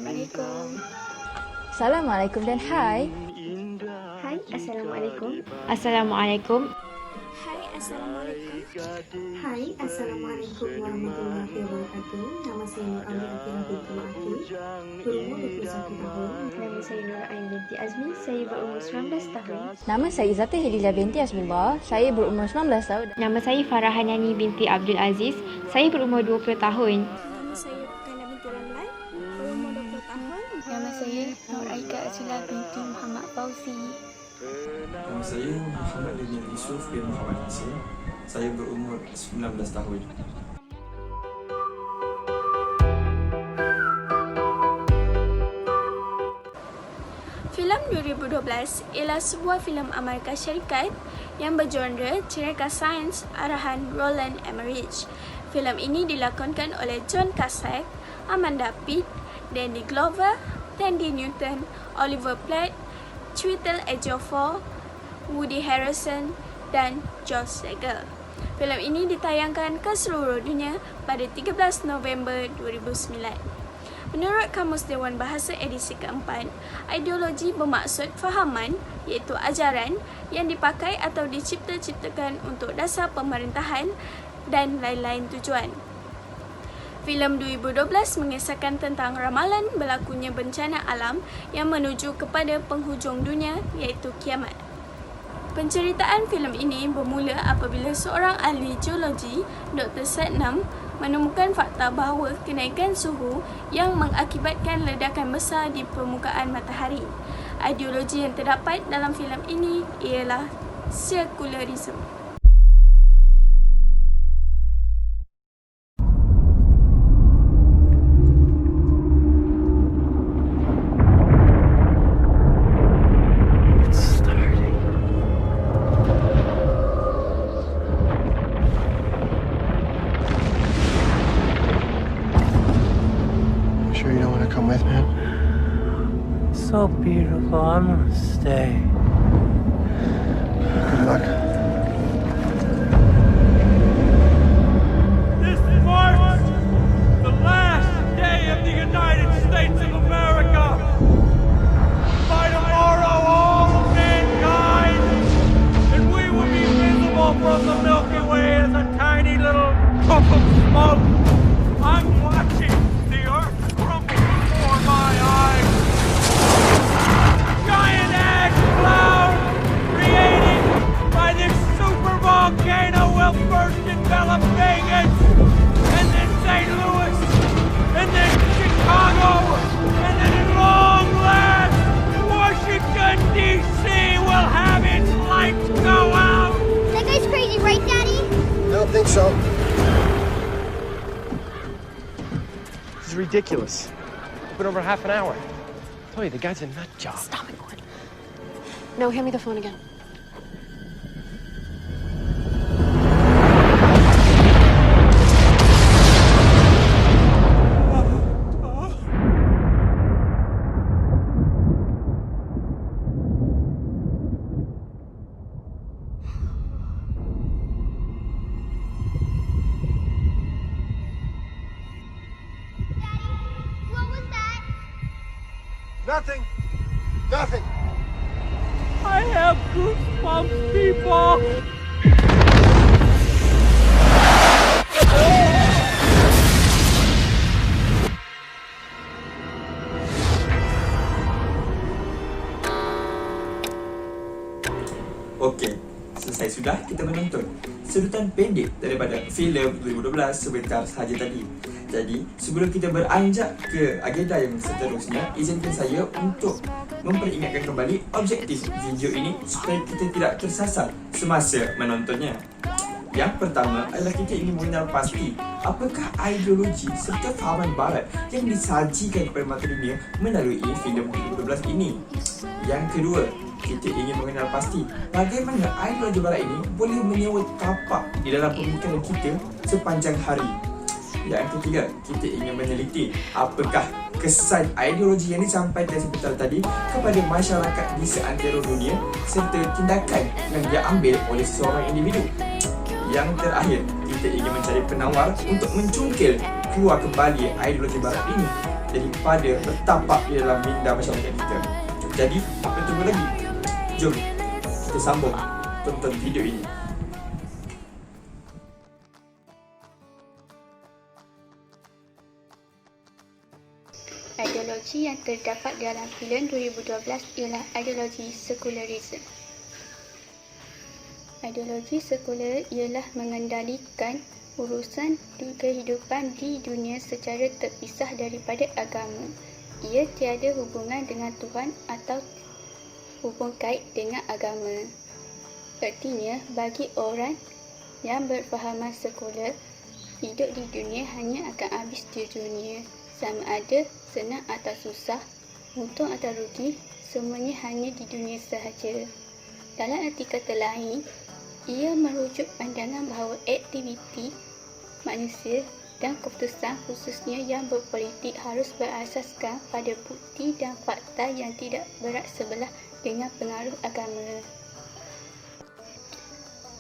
Assalamualaikum. Assalamualaikum dan hai. Hai, Assalamualaikum. Assalamualaikum. Hai, Assalamualaikum. Hai, Assalamualaikum warahmatullahi wabarakatuh. Nama saya Nur Amira binti Maati, berumur 21 tahun. Nama saya Nur Ain binti Azmi, saya berumur 19 tahun. Nama saya Izzati Hadilah binti Asmillah, saya berumur 19 tahun. Nama saya Farah Hanani binti Abdul Aziz. Saya berumur 20 tahun. Nama saya Bukana binti Ramlan, berumur 20 tahun. Nama saya Nur Aika Azila binti Muhammad Fauzi. Nama saya Muhammad bin Yusuf bin Muhammad Hasan. Saya berumur 19 tahun. Filem 2012 ialah sebuah filem Amerika Syarikat yang bergenre cerita sains arahan Roland Emmerich. Filem ini dilakonkan oleh John Cusack, Amanda Peet, Danny Glover, Thandie Newton, Oliver Platt, Chiwetel Ejiofor, Woody Harrelson dan Josh Segal. Filem ini ditayangkan ke seluruh dunia pada 13 November 2009. Menurut Kamus Dewan Bahasa edisi keempat, ideologi bermaksud fahaman iaitu ajaran yang dipakai atau dicipta-ciptakan untuk dasar pemerintahan dan lain-lain tujuan. Filem 2012 mengisahkan tentang ramalan berlakunya bencana alam yang menuju kepada penghujung dunia iaitu kiamat. Penceritaan filem ini bermula apabila seorang ahli geologi, Dr. Satnam, menemukan fakta bahawa kenaikan suhu yang mengakibatkan ledakan besar di permukaan matahari. Ideologi yang terdapat dalam filem ini ialah sekularisme. Sure you don't want to come with, man? So beautiful. I'm gonna stay. Good luck. This marks the last day of the United States of America. By tomorrow, all of mankind, and we will be visible from the Milky Way as a tiny little puff of smoke. I'm watching the earth crumble before my eyes. Giant ash cloud created by this super volcano will first envelop Vegas, and then St. Louis, and then Chicago, and then at long last, Washington, D.C. will have its lights go out. That guy's crazy, right, Daddy? I don't think so. This is ridiculous. It's been over half an hour. I told you, the guy's a nut job. Stop it, Gordon. No, hand me the phone again. What was that? Nothing. Nothing. I have goosebumps, people. Okey, selesai sudah kita menonton sedutan pendek daripada filem 2012 sebentar sahaja tadi. Jadi, sebelum kita beranjak ke agenda yang seterusnya, izinkan saya untuk memperingatkan kembali objektif video ini supaya kita tidak tersasar semasa menontonnya. Yang pertama adalah kita ingin mengenal pasti apakah ideologi serta fahaman barat yang disajikan kepada mata dunia melalui filem 2012 ini. Yang kedua, kita ingin mengenal pasti bagaimana ideologi barat ini boleh menyewa tapak di dalam pemikiran kita sepanjang hari. Yang ketiga, kita ingin meneliti apakah kesan ideologi yang disampaikan sebentar tadi kepada masyarakat di seantero dunia serta tindakan yang diambil oleh seseorang individu. Yang terakhir, kita ingin mencari penawar untuk mencungkil keluar kembali ideologi barat ini. daripada bertapak di dalam minda masyarakat kita. Jadi, apa tunggu lagi? Jom kita sambung tonton video ini. Ideologi yang terdapat dalam filem 2012 ialah ideologi sekularisme. Ideologi sekular ialah mengendalikan urusan kehidupan di dunia secara terpisah daripada agama. Ia tiada hubungan dengan Tuhan atau hubung kait dengan agama. Artinya, bagi orang yang berfahaman sekular, hidup di dunia hanya akan habis di dunia. Sama ada senang atau susah, untung atau rugi, semuanya hanya di dunia sahaja. Dalam arti kata lain, ia merujuk pandangan bahawa aktiviti manusia dan keputusan khususnya yang berpolitik harus berasaskan pada bukti dan fakta yang tidak berat sebelah dengan pengaruh agama.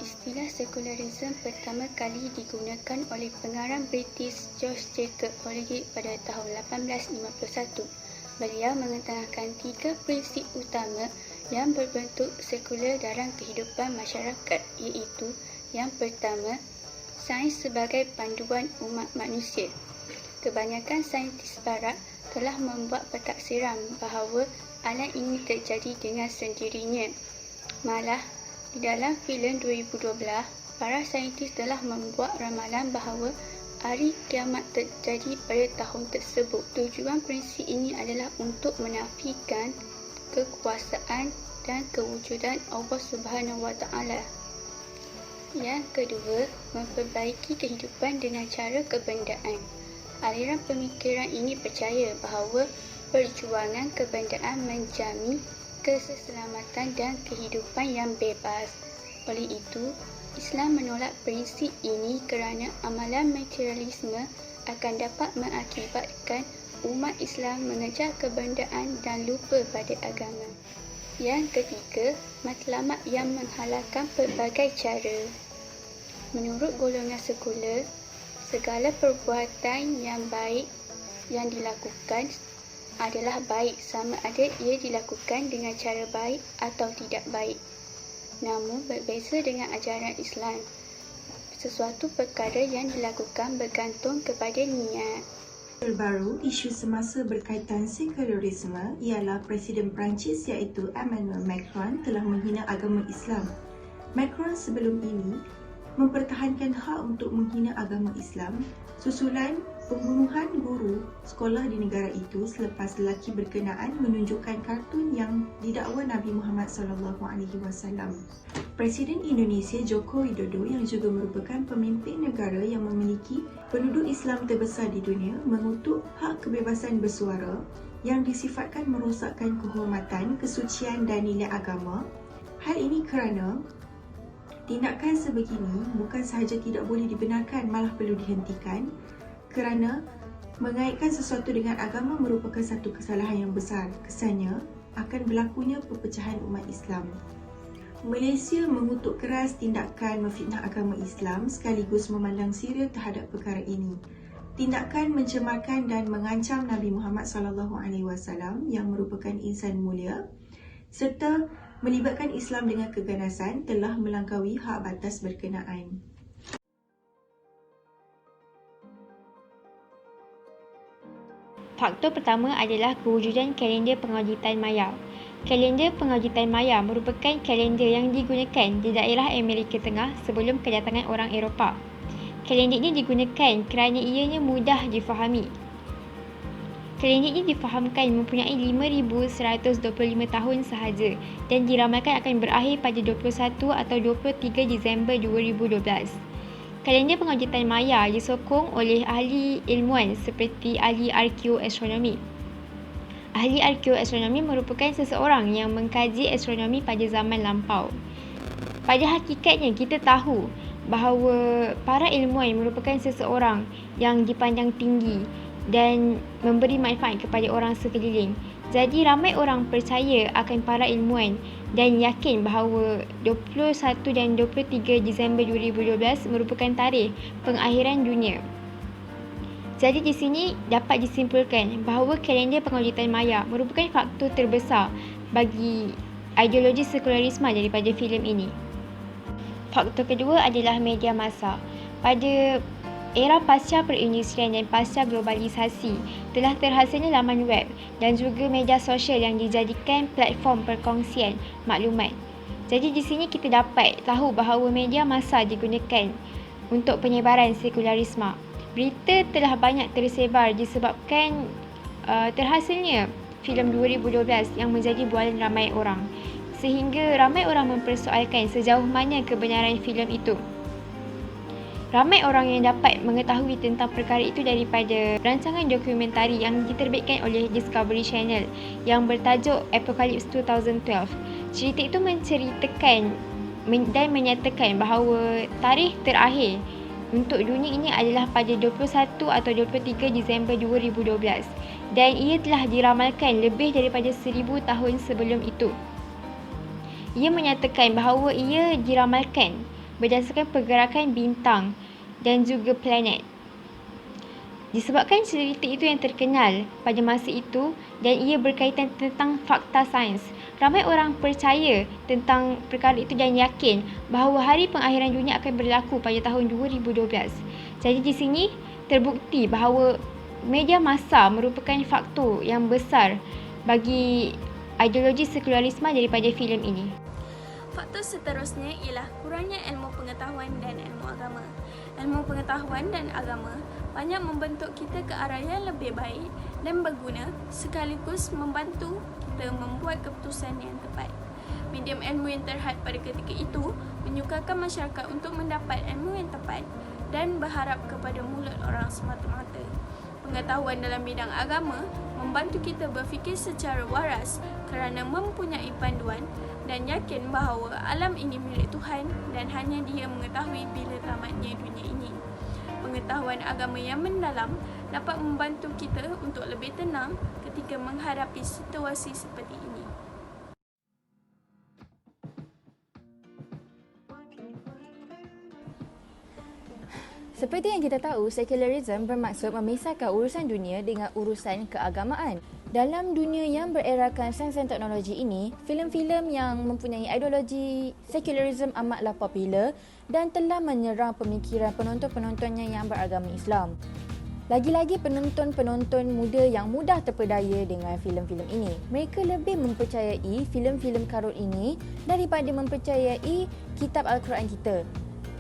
Istilah sekularisme pertama kali digunakan oleh pengarang British George Jacob Holliday pada tahun 1851. Beliau mengetengahkan 3 prinsip utama yang berbentuk sekular dalam kehidupan masyarakat, iaitu yang pertama, sains sebagai panduan umat manusia. Kebanyakan saintis barat telah membuat pentaksiran bahawa alam ini terjadi dengan sendirinya. Malah, di dalam filem 2012, para saintis telah membuat ramalan bahawa hari kiamat terjadi pada tahun tersebut. Tujuan prinsip ini adalah untuk menafikan kekuasaan dan kewujudan Allah Subhanahu Wa Taala. Yang kedua, memperbaiki kehidupan dengan cara kebendaan. Aliran pemikiran ini percaya bahawa perjuangan kebendaan menjamin keselamatan dan kehidupan yang bebas. Oleh itu, Islam menolak prinsip ini kerana amalan materialisme akan dapat mengakibatkan umat Islam mengejar kebendaan dan lupa pada agama. Yang ketiga, matlamat yang menghalalkan pelbagai cara. Menurut golongan sekular, segala perbuatan yang baik yang dilakukan adalah baik sama ada ia dilakukan dengan cara baik atau tidak baik. Namun berbeza dengan ajaran Islam. Sesuatu perkara yang dilakukan bergantung kepada niat. Terbaru, isu semasa berkaitan sekularisme ialah Presiden Perancis iaitu Emmanuel Macron telah menghina agama Islam. Macron sebelum ini mempertahankan hak untuk menghina agama Islam susulan pembunuhan guru sekolah di negara itu selepas lelaki berkenaan menunjukkan kartun yang didakwa Nabi Muhammad SAW. Presiden Indonesia Joko Widodo yang juga merupakan pemimpin negara yang memiliki penduduk Islam terbesar di dunia mengutuk hak kebebasan bersuara yang disifatkan merosakkan kehormatan, kesucian dan nilai agama. Hal ini kerana tindakan sebegini bukan sahaja tidak boleh dibenarkan, malah perlu dihentikan kerana mengaitkan sesuatu dengan agama merupakan satu kesalahan yang besar. Kesannya akan berlakunya perpecahan umat Islam. Malaysia mengutuk keras tindakan memfitnah agama Islam sekaligus memandang serius terhadap perkara ini. Tindakan mencemarkan dan mengancam Nabi Muhammad SAW yang merupakan insan mulia serta melibatkan Islam dengan keganasan telah melangkaui hak batas berkenaan. Faktor pertama adalah kewujudan kalender pengauditan maya. Kalender pengauditan maya merupakan kalender yang digunakan di daerah Amerika Tengah sebelum kedatangan orang Eropah. Kalender ini digunakan kerana ianya mudah difahami. Kalender ini difahamkan mempunyai 5,125 tahun sahaja dan diramalkan akan berakhir pada 21 atau 23 Disember 2012. Kalender pengauditan maya disokong oleh ahli ilmuan seperti ahli arkeoastronomi. Ahli arkeoastronomi merupakan seseorang yang mengkaji astronomi pada zaman lampau. Pada hakikatnya kita tahu bahawa para ilmuwan merupakan seseorang yang dipandang tinggi dan memberi manfaat kepada orang sekeliling. Jadi ramai orang percaya akan para ilmuwan dan yakin bahawa 21 dan 23 Disember 2012 merupakan tarikh pengakhiran dunia. Jadi di sini dapat disimpulkan bahawa kalender pengawjitan maya merupakan faktor terbesar bagi ideologi sekularisme daripada filem ini. Faktor kedua adalah media massa. Pada era pasca perindustrian dan pasca globalisasi, telah terhasilnya laman web dan juga media sosial yang dijadikan platform perkongsian maklumat. Jadi di sini kita dapat tahu bahawa media massa digunakan untuk penyebaran sekularisme. Berita telah banyak tersebar disebabkan terhasilnya filem 2012 yang menjadi bualan ramai orang, sehingga ramai orang mempersoalkan sejauh mana kebenaran filem itu. Ramai orang yang dapat mengetahui tentang perkara itu daripada rancangan dokumentari yang diterbitkan oleh Discovery Channel yang bertajuk Apocalypse 2012. Cerita itu menceritakan dan menyatakan bahawa tarikh terakhir untuk dunia ini adalah pada 21 atau 23 Disember 2012 dan ia telah diramalkan lebih daripada 1000 tahun sebelum itu. Ia menyatakan bahawa ia diramalkan berdasarkan pergerakan bintang dan juga planet. Disebabkan cerita itu yang terkenal pada masa itu dan ia berkaitan tentang fakta sains, ramai orang percaya tentang perkara itu dan yakin bahawa hari pengakhiran dunia akan berlaku pada tahun 2012. Jadi di sini terbukti bahawa media massa merupakan faktor yang besar bagi ideologi sekularisme daripada filem ini. Faktor seterusnya ialah kurangnya ilmu pengetahuan dan ilmu agama. Ilmu pengetahuan dan agama banyak membentuk kita ke arah yang lebih baik dan berguna sekaligus membantu kita membuat keputusan yang tepat. Medium ilmu yang terhad pada ketika itu menyukarkan masyarakat untuk mendapat ilmu yang tepat dan berharap kepada mulut orang semata-mata. Pengetahuan dalam bidang agama membantu kita berfikir secara waras kerana mempunyai panduan dan yakin bahawa alam ini milik Tuhan dan hanya Dia mengetahui bila tamatnya dunia ini. Pengetahuan agama yang mendalam dapat membantu kita untuk lebih tenang ketika menghadapi situasi seperti ini. Seperti yang kita tahu, secularism bermaksud memisahkan urusan dunia dengan urusan keagamaan. Dalam dunia yang bererakan sains dan teknologi ini, filem-filem yang mempunyai ideologi secularism amatlah popular dan telah menyerang pemikiran penonton-penontonnya yang beragama Islam. Lagi-lagi penonton-penonton muda yang mudah terpedaya dengan filem-filem ini. Mereka lebih mempercayai filem-filem karut ini daripada mempercayai kitab Al-Quran kita.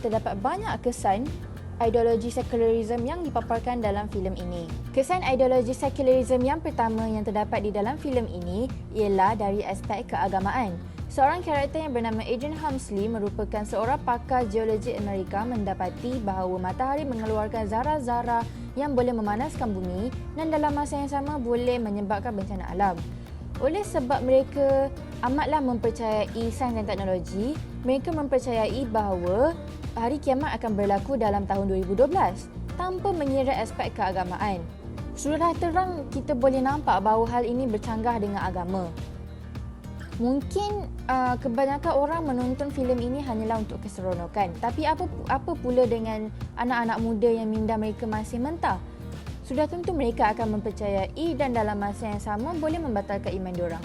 Terdapat banyak kesan ideologi secularism yang dipaparkan dalam filem ini. Kesan ideologi secularism yang pertama yang terdapat di dalam filem ini ialah dari aspek keagamaan. Seorang karakter yang bernama Adrian Humsley merupakan seorang pakar geologi Amerika mendapati bahawa matahari mengeluarkan zarah-zarah yang boleh memanaskan bumi dan dalam masa yang sama boleh menyebabkan bencana alam. Oleh sebab mereka amatlah mempercayai sains dan teknologi, mereka mempercayai bahawa hari kiamat akan berlaku dalam tahun 2012 tanpa mengira aspek keagamaan. Sudah terang kita boleh nampak bahawa hal ini bercanggah dengan agama. Mungkin kebanyakan orang menonton filem ini hanyalah untuk keseronokan. Tapi apa pula dengan anak-anak muda yang minda mereka masih mentah? Sudah tentu mereka akan mempercayai dan dalam masa yang sama boleh membatalkan iman diorang.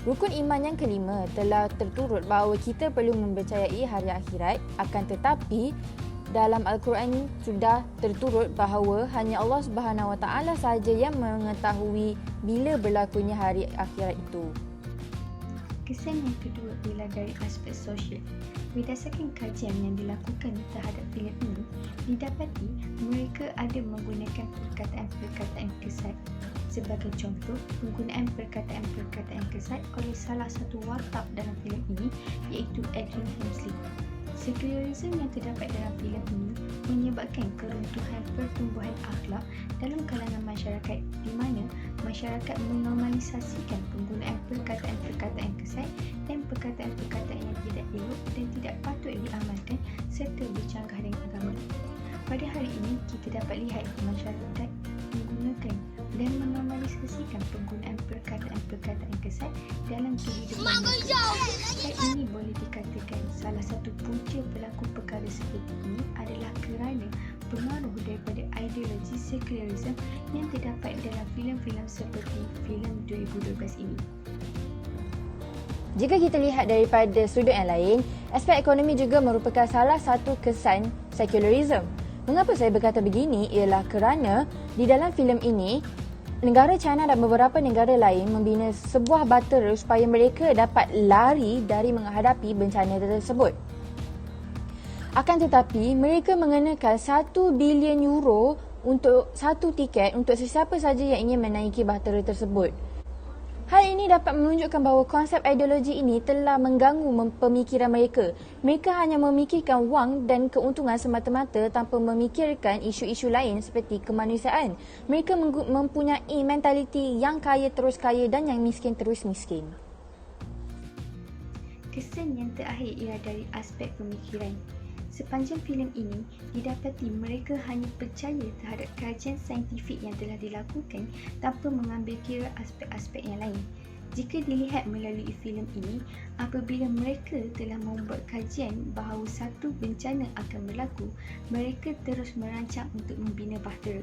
Rukun iman yang kelima telah terturut bahawa kita perlu mempercayai hari akhirat, akan tetapi dalam Al-Quran sudah terturut bahawa hanya Allah Subhanahu Wa Taala sahaja yang mengetahui bila berlakunya hari akhirat itu. Kesan yang kedua ialah dari aspek sosial. Berdasarkan kajian yang dilakukan terhadap filem ini, didapati mereka ada menggunakan perkataan-perkataan kesat. Sebagai contoh, penggunaan perkataan-perkataan kesat oleh salah satu watak dalam filem ini iaitu Adrian Humsley. Sekularisme yang terdapat dalam filem ini menyebabkan keruntuhan pertumbuhan akhlak dalam kalangan masyarakat di mana masyarakat menormalisasikan penggunaan perkataan-perkataan kesat dan perkataan-perkataan yang tidak elok dan tidak patut diamalkan serta bercanggah dengan agama. Pada hari ini, kita dapat lihat masyarakat menggunakan dan menormalisasikan penggunaan perkataan-perkataan kesat dalam kehidupan mereka. Dan ini boleh dikatakan salah satu punca berlaku perkara seperti ini adalah kerana pengaruh daripada ideologi sekularisme yang terdapat dalam filem-filem seperti filem 2012 ini. Jika kita lihat daripada sudut yang lain, aspek ekonomi juga merupakan salah satu kesan sekularisme. Mengapa saya berkata begini ialah kerana di dalam filem ini, negara China dan beberapa negara lain membina sebuah batera supaya mereka dapat lari dari menghadapi bencana tersebut. Akan tetapi, mereka mengenakan 1 bilion euro untuk satu tiket untuk sesiapa saja yang ingin menaiki bahtera tersebut. Hal ini dapat menunjukkan bahawa konsep ideologi ini telah mengganggu pemikiran mereka. Mereka hanya memikirkan wang dan keuntungan semata-mata tanpa memikirkan isu-isu lain seperti kemanusiaan. Mereka mempunyai mentaliti yang kaya terus kaya dan yang miskin terus miskin. Kesan yang terakhir ialah dari aspek pemikiran. Sepanjang filem ini, didapati mereka hanya percaya terhadap kajian saintifik yang telah dilakukan tanpa mengambil kira aspek-aspek yang lain. Jika dilihat melalui filem ini, apabila mereka telah membuat kajian bahawa satu bencana akan berlaku, mereka terus merancang untuk membina bahtera.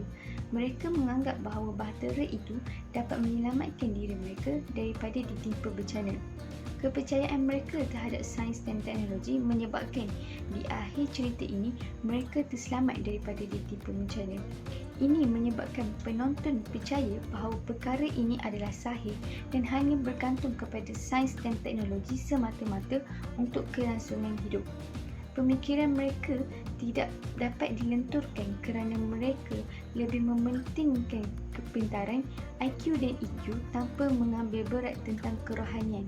Mereka menganggap bahawa bahtera itu dapat menyelamatkan diri mereka daripada ditimpa bencana. Kepercayaan mereka terhadap sains dan teknologi menyebabkan di akhir cerita ini mereka terselamat daripada ditimpa bencana. Ini menyebabkan penonton percaya bahawa perkara ini adalah sahih dan hanya bergantung kepada sains dan teknologi semata-mata untuk kelangsungan hidup. Pemikiran mereka tidak dapat dilenturkan kerana mereka lebih mementingkan kepintaran, IQ dan EQ tanpa mengambil berat tentang kerohanian.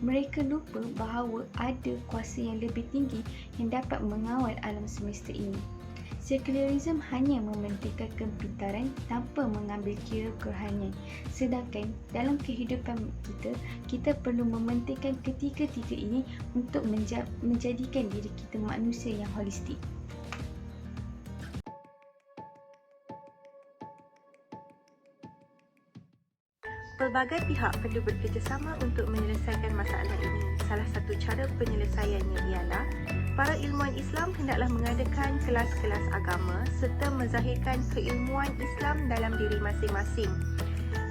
Mereka lupa bahawa ada kuasa yang lebih tinggi yang dapat mengawal alam semesta ini. Sekularisme hanya mementingkan kepintaran tanpa mengambil kira kerohanian. Sedangkan dalam kehidupan kita perlu mementingkan ketiga-tiga ini untuk menjadikan diri kita manusia yang holistik. Pelbagai pihak perlu bekerjasama untuk menyelesaikan masalah ini. Salah satu cara penyelesaiannya ialah para ilmuwan Islam hendaklah mengadakan kelas-kelas agama serta menzahirkan keilmuan Islam dalam diri masing-masing.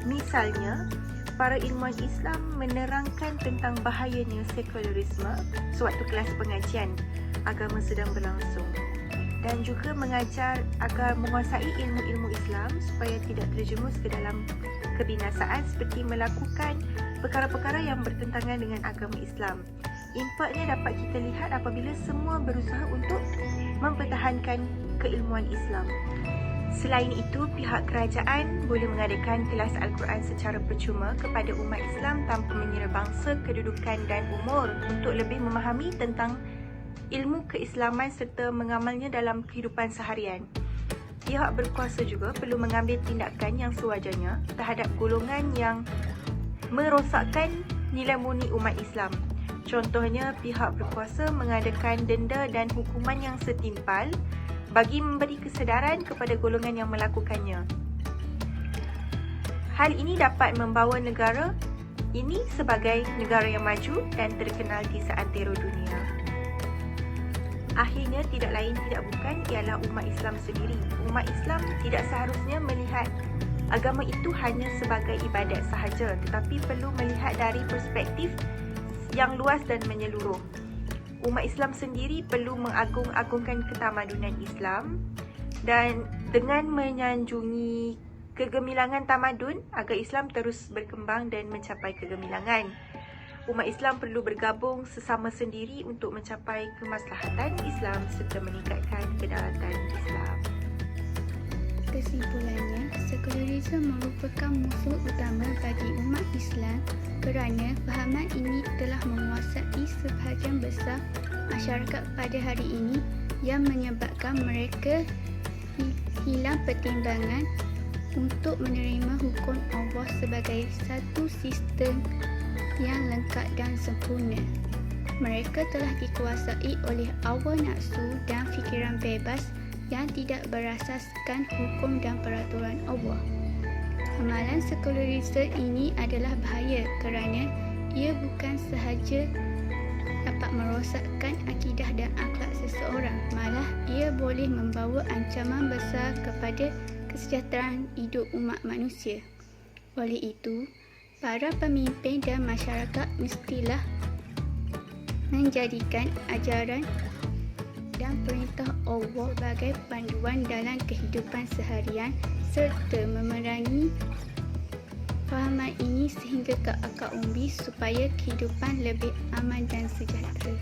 Misalnya, para ilmuwan Islam menerangkan tentang bahayanya sekularisme sewaktu kelas pengajian agama sedang berlangsung, dan juga mengajar agar menguasai ilmu-ilmu Islam supaya tidak terjerumus ke dalam kebinasaan seperti melakukan perkara-perkara yang bertentangan dengan agama Islam. Impaknya dapat kita lihat apabila semua berusaha untuk mempertahankan keilmuan Islam. Selain itu, pihak kerajaan boleh mengadakan kelas Al-Quran secara percuma kepada umat Islam tanpa mengira bangsa, kedudukan dan umur untuk lebih memahami tentang ilmu keislaman serta mengamalnya dalam kehidupan seharian. Pihak berkuasa juga perlu mengambil tindakan yang sewajarnya terhadap golongan yang merosakkan nilai murni umat Islam. Contohnya, pihak berkuasa mengadakan denda dan hukuman yang setimpal bagi memberi kesedaran kepada golongan yang melakukannya. Hal ini dapat membawa negara ini sebagai negara yang maju dan terkenal di seantero dunia. Akhirnya, tidak lain tidak bukan ialah umat Islam sendiri. Umat Islam tidak seharusnya melihat agama itu hanya sebagai ibadat sahaja, tetapi perlu melihat dari perspektif yang luas dan menyeluruh. Umat Islam sendiri perlu mengagung-agungkan ketamadunan Islam dan dengan menyanjungi kegemilangan tamadun agar Islam terus berkembang dan mencapai kegemilangan. Umat Islam perlu bergabung sesama sendiri untuk mencapai kemaslahatan Islam serta meningkatkan kedaulatan Islam. Kesimpulannya, sekularisme merupakan musuh utama bagi umat Islam kerana fahaman ini telah menguasai sebahagian besar masyarakat pada hari ini yang menyebabkan mereka hilang pertimbangan untuk menerima hukum Allah sebagai satu sistem yang lengkap dan sempurna. Mereka telah dikuasai oleh hawa nafsu dan fikiran bebas yang tidak berasaskan hukum dan peraturan Allah. Amalan sekularisme ini adalah bahaya kerana ia bukan sahaja dapat merosakkan akidah dan akhlak seseorang, malah ia boleh membawa ancaman besar kepada kesejahteraan hidup umat manusia. Oleh itu, para pemimpin dan masyarakat mestilah menjadikan ajaran dan perintah Allah sebagai panduan dalam kehidupan seharian serta memerangi fahaman ini sehingga ke akar umbi supaya kehidupan lebih aman dan sejahtera.